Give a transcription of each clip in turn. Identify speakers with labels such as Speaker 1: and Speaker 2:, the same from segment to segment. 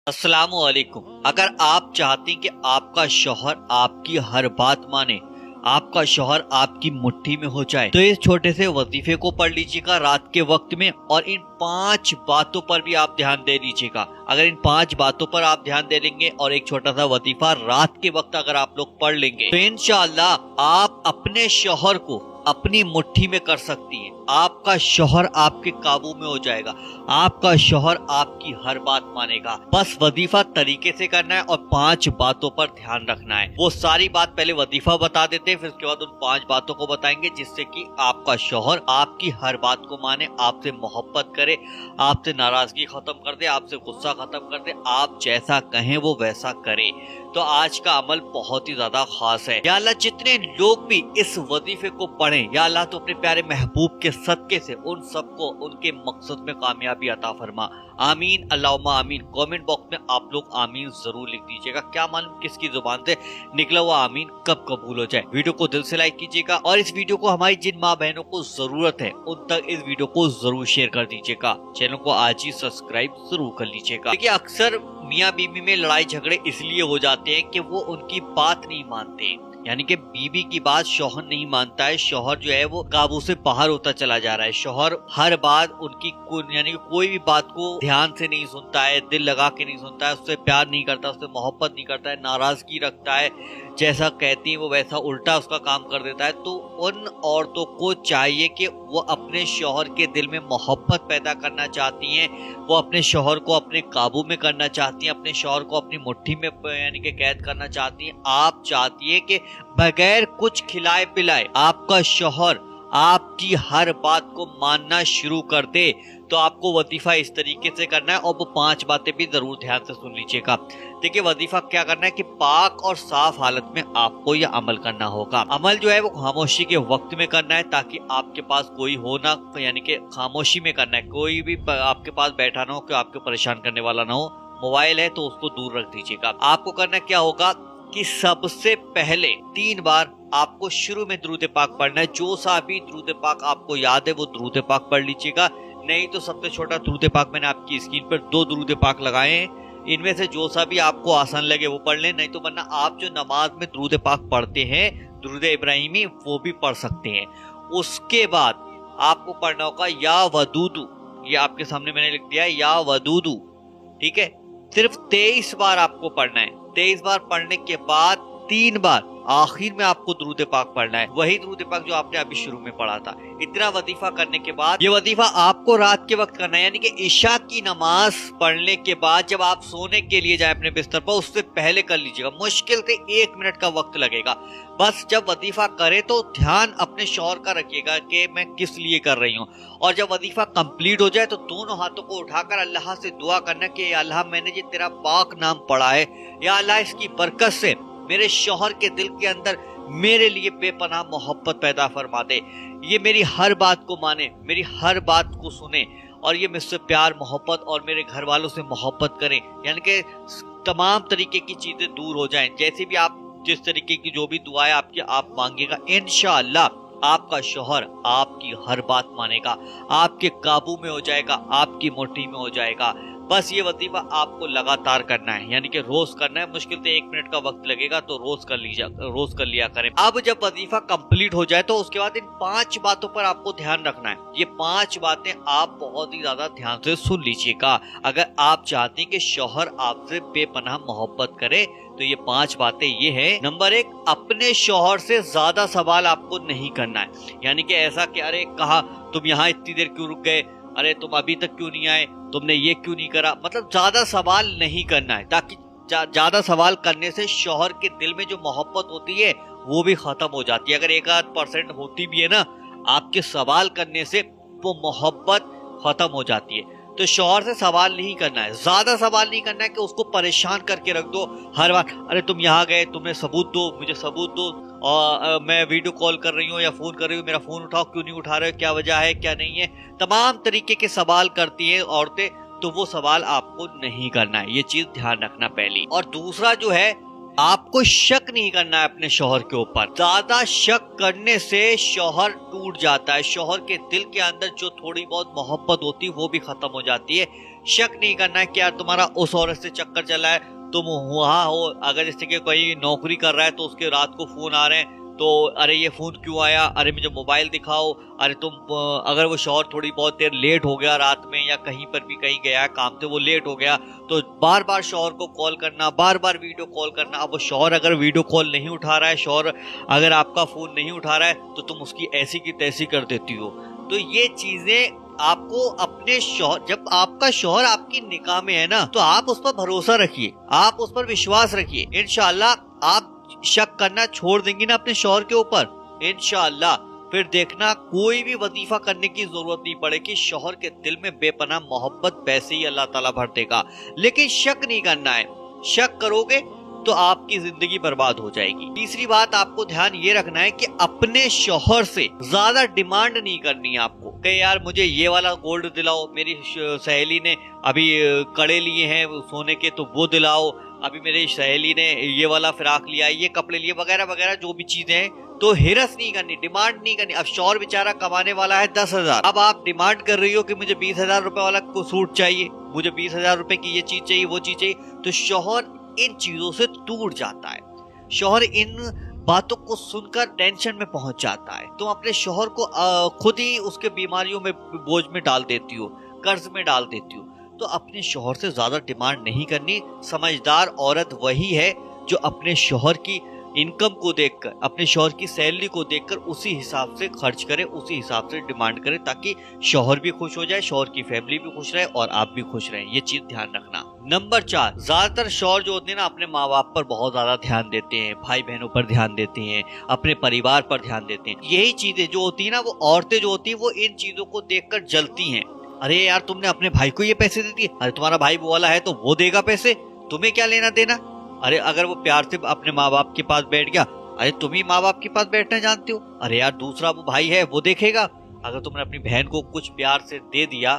Speaker 1: अस्सलामुअलैकुम। अगर आप चाहती कि आपका शौहर आपकी हर बात माने, आपका शौहर आपकी मुट्ठी में हो जाए, तो इस छोटे से वजीफे को पढ़ लीजिएगा रात के वक्त में और इन 5 बातों पर भी आप ध्यान दे लीजिएगा। अगर इन 5 बातों पर आप ध्यान दे लेंगे और एक छोटा सा वजीफा रात के वक्त अगर आप लोग पढ़ लेंगे तो इंशाअल्लाह आप अपने शौहर को अपनी मुट्ठी में कर सकती हैं। आपका शौहर आपके काबू में हो जाएगा, आपका शौहर आपकी हर बात मानेगा। बस वजीफा तरीके से करना है और 5 बातों पर ध्यान रखना है। वो सारी बात पहले वजीफा बता देते हैं, फिर उसके बाद उन 5 बातों को बताएंगे जिससे कि आपका शौहर आपकी हर बात को माने, आपसे मोहब्बत करे, आपसे नाराजगी खत्म कर दे, आपसे गुस्सा खत्म कर दे, आप जैसा कहें वो वैसा करे। तो आज का अमल बहुत ही ज्यादा खास है। या अल्लाह जितने लोग भी इस वजीफे को पढ़ें, या अल्लाह तो अपने प्यारे महबूब के सदके से उन सबको उनके मकसद में कामयाबी अता फरमा। आमीन अल्लाहुम्मा आमीन। कमेंट बॉक्स में आप लोग आमीन जरूर लिख दीजिएगा। क्या मालूम किसकी जुबान से निकला हुआ आमीन कब कबूल हो जाए। वीडियो को दिल से लाइक कीजिएगा और इस वीडियो को हमारी जिन माँ बहनों को जरूरत है उन तक इस वीडियो को जरूर शेयर कर दीजिएगा। चैनल को आज ही सब्सक्राइब जरूर कर लीजिएगा। देखिए अक्सर मियाँ बीवी में लड़ाई झगड़े इसलिए हो जाते हैं कि वो उनकी बात नहीं मानते, यानी कि बीवी की बात शौहर नहीं मानता है। शौहर जो है वो काबू से बाहर होता चला जा रहा है। शौहर हर बात उनकी यानी कि कोई भी बात को ध्यान से नहीं सुनता है, दिल लगा के नहीं सुनता है, उससे प्यार नहीं करता, उससे मोहब्बत नहीं करता है, नाराजगी रखता है, जैसा कहती है वो वैसा उल्टा उसका काम कर देता है। तो उन औरतों को चाहिए कि वो अपने शौहर के दिल में मोहब्बत पैदा करना चाहती हैं, वो अपने शौहर को अपने काबू में करना चाहती हैं, अपने शौहर को अपनी मुट्ठी में यानी कि कैद करना चाहती हैं। आप चाहती है कि बगैर कुछ खिलाए पिलाए आपका शौहर आपकी हर बात को मानना शुरू कर दे, तो आपको वजीफा इस तरीके से करना है और वो 5 बातें भी जरूर ध्यान से सुन लीजिएगा। देखिए वजीफा क्या करना है कि पाक और साफ हालत में आपको यह अमल करना होगा। अमल जो है वो खामोशी के वक्त में करना है ताकि आपके पास कोई हो ना, यानी कि खामोशी में करना है। कोई भी आपके पास बैठा ना हो कि आपको परेशान करने वाला ना हो। मोबाइल है तो उसको दूर रख दीजिएगा। आपको करना क्या होगा कि सबसे पहले 3 बार आपको शुरू में दुरूद पाक पढ़ना है। जो सा भी दुरूद पाक आपको याद है वो दुरूद पाक पढ़ लीजिएगा। नहीं तो सबसे छोटा दुरूद पाक मैंने आपकी स्क्रीन पर 2 दुरूद पाक लगाए हैं, इनमें से जो सा भी आपको आसान लगे वो पढ़ लें। नहीं तो वरना आप जो नमाज में दुरूद पाक पढ़ते हैं दुरूद इब्राहिमी वो भी पढ़ सकते हैं। उसके बाद आपको पढ़ना होगा या वदूदू, ये आपके सामने मैंने लिख दिया है या वदूदू, ठीक है। सिर्फ 23 बार आपको पढ़ना है। 23 बार पढ़ने के बाद 3 बार आखिर में आपको दुरूद पाक पढ़ना है, वही दुरूद पाक जो आपने अभी शुरू में पढ़ा था। इतना वजीफा करने के बाद ये वजीफा आपको रात के वक्त करना है, यानी कि इशा की नमाज पढ़ने के बाद जब आप सोने के लिए जाए अपने बिस्तर पर उससे पहले कर लीजिएगा। मुश्किल से 1 मिनट का वक्त लगेगा। बस जब वजीफा करे तो ध्यान अपने शौहर का रखिएगा कि मैं किस लिए कर रही हूँ। और जब वजीफा कंप्लीट हो जाए तो दोनों हाथों को उठाकर अल्लाह से दुआ करना कि अल्लाह मैंने ये तेरा पाक नाम पढ़ा है, या अल्लाह इसकी बरकत से मेरे शौहर के दिल के अंदर मेरे लिए बेपनाह मोहब्बत पैदा फरमा दे, ये मेरी हर बात को माने, मेरी हर बात को सुने और ये मुझसे प्यार मोहब्बत और मेरे घर वालों से मोहब्बत करें, यानी कि तमाम तरीके की चीजें दूर हो जाएं। जैसे भी आप जिस तरीके की जो भी दुआएं आपकी आप मांगेगा, इंशाअल्लाह आपका शौहर आपकी हर बात मानेगा, आपके काबू में हो जाएगा, आपकी मुट्ठी में हो जाएगा। बस ये वजीफा आपको लगातार करना है, यानी कि रोज करना है। मुश्किल से 1 मिनट का वक्त लगेगा तो रोज कर लिया करें। अब जब वजीफा कंप्लीट हो जाए तो उसके बाद इन 5 बातों पर आपको ध्यान रखना है। ये 5 बातें आप बहुत ही ज्यादा ध्यान से सुन लीजिएगा। अगर आप चाहते हैं कि शौहर आपसे बेपनाह मोहब्बत करे तो ये 5 बातें ये है। नंबर 1, अपने शौहर से ज्यादा सवाल आपको नहीं करना है, यानी कि ऐसा कि अरे कहा तुम यहाँ इतनी देर क्यों रुक गए, अरे तुम अभी तक क्यों नहीं आए, तुमने ये क्यों नहीं करा, मतलब ज्यादा सवाल नहीं करना है। ताकि ज्यादा सवाल करने से शौहर के दिल में जो मोहब्बत होती है वो भी खत्म हो जाती है। अगर 1-8% होती भी है ना, आपके सवाल करने से वो मोहब्बत खत्म हो जाती है। तो शौहर से सवाल नहीं करना है, ज्यादा सवाल नहीं करना है कि उसको परेशान करके रख दो हर बार। अरे तुम यहाँ गए, तुम्हें सबूत दो, मुझे सबूत दो, और मैं वीडियो कॉल कर रही हूँ या फोन कर रही हूँ, मेरा फोन उठाओ, क्यों नहीं उठा रहे हो, क्या वजह है, क्या नहीं है। तमाम तरीके के सवाल करती हैं औरतें, तो वो सवाल आपको नहीं करना है। ये चीज ध्यान रखना पहली। और दूसरा जो है आपको शक नहीं करना है अपने शौहर के ऊपर। ज्यादा शक करने से शौहर टूट जाता है, शौहर के दिल के अंदर जो थोड़ी बहुत मोहब्बत होती है वो भी खत्म हो जाती है। शक नहीं करना है कि यार तुम्हारा उस औरत से चक्कर चला है, तुम वहां हो, अगर जैसे कि कोई नौकरी कर रहा है तो उसके रात को फोन आ रहे हैं तो अरे ये फोन क्यों आया, अरे मुझे मोबाइल दिखाओ, अरे तुम अगर वो शौहर थोड़ी बहुत देर लेट हो गया रात में या कहीं पर भी कहीं गया है काम से वो लेट हो गया तो बार बार शौहर को कॉल करना, बार बार वीडियो कॉल करना। अब वो शौहर अगर वीडियो कॉल नहीं उठा रहा है, शौहर अगर आपका फोन नहीं उठा रहा है तो तुम उसकी ऐसी की तैसी कर देती हो। तो ये चीजें आपको अपने शौहर, जब आपका शौहर आपकी निगाह में है ना तो आप उस पर भरोसा रखिए, आप उस पर विश्वास रखिए। इंशाल्लाह आप शक करना छोड़ देंगे ना अपने शौहर के ऊपर, इंशाअल्लाह फिर देखना कोई भी वजीफा करने की जरूरत नहीं पड़ेगी। शौहर के दिल में बेपनाह मोहब्बत वैसे ही अल्लाह ताला भर देगा। लेकिन शक नहीं करना है, शक करोगे तो आपकी जिंदगी बर्बाद हो जाएगी। तीसरी बात आपको ध्यान ये रखना है कि अपने शौहर से ज्यादा डिमांड नहीं करनी है आपको कि यार मुझे ये वाला गोल्ड दिलाओ, मेरी सहेली ने अभी कड़े लिए हैं सोने के तो वो दिलाओ, अभी मेरी सहेली ने ये वाला फ्राक लिया, ये कपड़े लिए, वगैरह वगैरह जो भी चीजें हैं। तो हिरस नहीं करनी, डिमांड नहीं करनी। अब शौहर बेचारा कमाने वाला है 10,000, अब आप डिमांड कर रही हो कि मुझे 20,000 रुपए वाला को सूट चाहिए, मुझे 20,000 रुपए की ये चीज चाहिए, वो चीज चाहिए, तो शौहर इन चीजों से टूट जाता है। शौहर इन बातों को सुनकर टेंशन में पहुंच जाता है। तुम अपने शौहर को खुद ही उसके बीमारियों में बोझ में डाल देती हो, कर्ज में डाल देती हो। तो अपने शौहर से ज्यादा डिमांड नहीं करनी। समझदार औरत वही है जो अपने शौहर की इनकम को देखकर, अपने शौहर की सैलरी को देखकर उसी हिसाब से खर्च करे, उसी हिसाब से डिमांड करे, ताकि शौहर भी खुश हो जाए, शौहर की फैमिली भी खुश रहे और आप भी खुश रहें। ये चीज ध्यान रखना। नंबर 4, ज्यादातर शौहर जो होते हैं ना अपने माँ बाप पर बहुत ज्यादा ध्यान देते हैं, भाई बहनों पर ध्यान देते हैं, अपने परिवार पर ध्यान देते हैं। यही चीजें जो होती है ना, वो औरतें जो होती है वो इन चीजों को देखकर जलती हैं। अरे यार तुमने अपने भाई को ये पैसे दे दिए, अरे तुम्हारा भाई वो वाला है तो वो देगा पैसे, तुम्हें क्या लेना देना। अरे अगर वो प्यार से अपने माँ बाप के पास बैठ गया, अरे तुम ही माँ बाप के पास बैठना जानते हो, अरे यार दूसरा वो भाई है वो देखेगा। अगर तुमने अपनी बहन को कुछ प्यार से दे दिया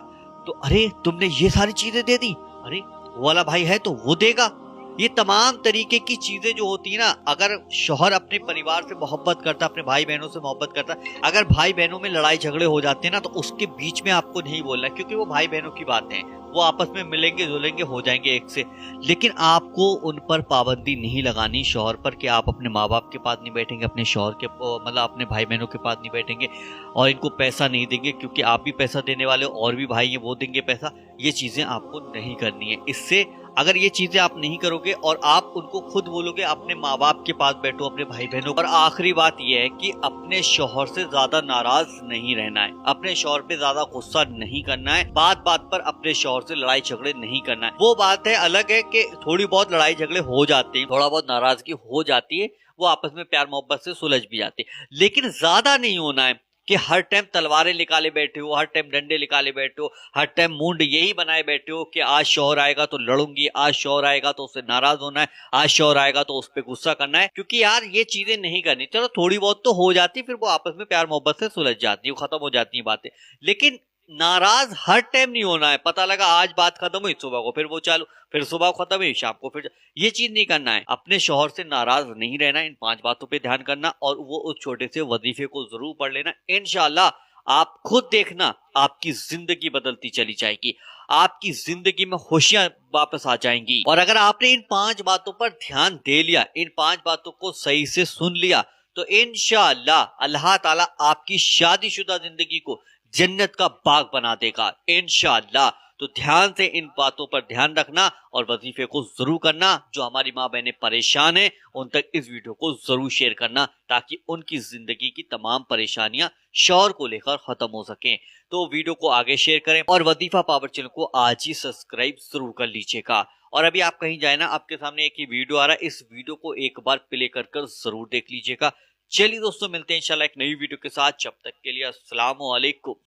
Speaker 1: तो अरे तुमने ये सारी चीजें दे दी, अरे वो वाला भाई है तो वो देगा। ये तमाम तरीके की चीजें जो होती है ना, अगर शौहर अपने परिवार से मोहब्बत करता, अपने भाई बहनों से मोहब्बत करता, अगर भाई बहनों में लड़ाई झगड़े हो जाते हैं ना तो उसके बीच में आपको नहीं बोलना, क्योंकि वो भाई बहनों की बातें हैं, वो आपस में मिलेंगे जुलेंगे हो जाएंगे एक से। लेकिन आपको उन पर पाबंदी नहीं लगानी शौहर पर कि आप अपने माँ बाप के पास नहीं बैठेंगे, अपने शौहर के मतलब अपने भाई बहनों के पास नहीं बैठेंगे और इनको पैसा नहीं देंगे क्योंकि आप भी पैसा देने वाले हो और भी भाई हैं वो देंगे पैसा। ये चीजें आपको नहीं करनी है। इससे अगर ये चीजें आप नहीं करोगे और आप उनको खुद बोलोगे अपने माँ बाप के पास बैठो, अपने भाई बहनों। और आखिरी बात यह है कि अपने शौहर से ज्यादा नाराज नहीं रहना है, अपने शौहर पे ज्यादा गुस्सा नहीं करना है, बात बात पर अपने शौहर से लड़ाई झगड़े नहीं करना है। वो बात है अलग है कि थोड़ी बहुत लड़ाई झगड़े हो जाते हैं, थोड़ा बहुत नाराजगी हो जाती है, वो आपस में प्यार मोहब्बत से सुलझ भी जाती है, लेकिन ज्यादा नहीं होना है कि हर टाइम तलवारें निकाले बैठे हो, हर टाइम डंडे निकाले बैठे हो, हर टाइम मुंड यही बनाए बैठे हो कि आज शौहर आएगा तो लड़ूंगी, आज शौहर आएगा तो उससे नाराज होना है, आज शौहर आएगा तो उस पर गुस्सा करना है। क्योंकि यार ये चीजें नहीं करनी। चलो थोड़ी बहुत तो हो जाती, फिर वो आपस में प्यार मोहब्बत से सुलझ जाती है, खत्म हो जाती है बातें, लेकिन नाराज हर टाइम नहीं होना है। पता लगा आज बात खत्म हुई, सुबह को फिर वो चालू, फिर सुबह खत्म हुई शाम को फिर, ये चीज नहीं करना है। अपने शौहर से नाराज नहीं रहना, इन 5 बातों पे ध्यान करना और वो उस छोटे से वजीफे को जरूर पढ़ लेना। इंशाल्लाह आप खुद देखना आपकी जिंदगी बदलती चली जाएगी, आपकी जिंदगी में खुशियां वापस आ जाएंगी। और अगर आपने इन 5 बातों पर ध्यान दे लिया, इन 5 बातों को सही से सुन लिया, तो इंशाअल्लाह अल्लाह ताला आपकी शादीशुदा जिंदगी को जन्नत का बाग बना देगा इंशाअल्लाह। तो ध्यान से इन बातों पर ध्यान रखना और वजीफे को जरूर करना। जो हमारी माँ बहनें परेशान हैं उन तक इस वीडियो को जरूर शेयर करना, ताकि उनकी जिंदगी की तमाम परेशानियां शौहर को लेकर खत्म हो सकें। तो वीडियो को आगे शेयर करें और वजीफा पावर चैनल को आज ही सब्सक्राइब जरूर कर लीजिएगा। और अभी आप कहीं जाए ना, आपके सामने एक ही वीडियो आ रहा है, इस वीडियो को एक बार प्ले कर जरूर देख लीजिएगा। चलिए दोस्तों, मिलते हैं इंशाल्लाह एक नई वीडियो के साथ। जब तक के लिए अस्सलाम वालेकुम।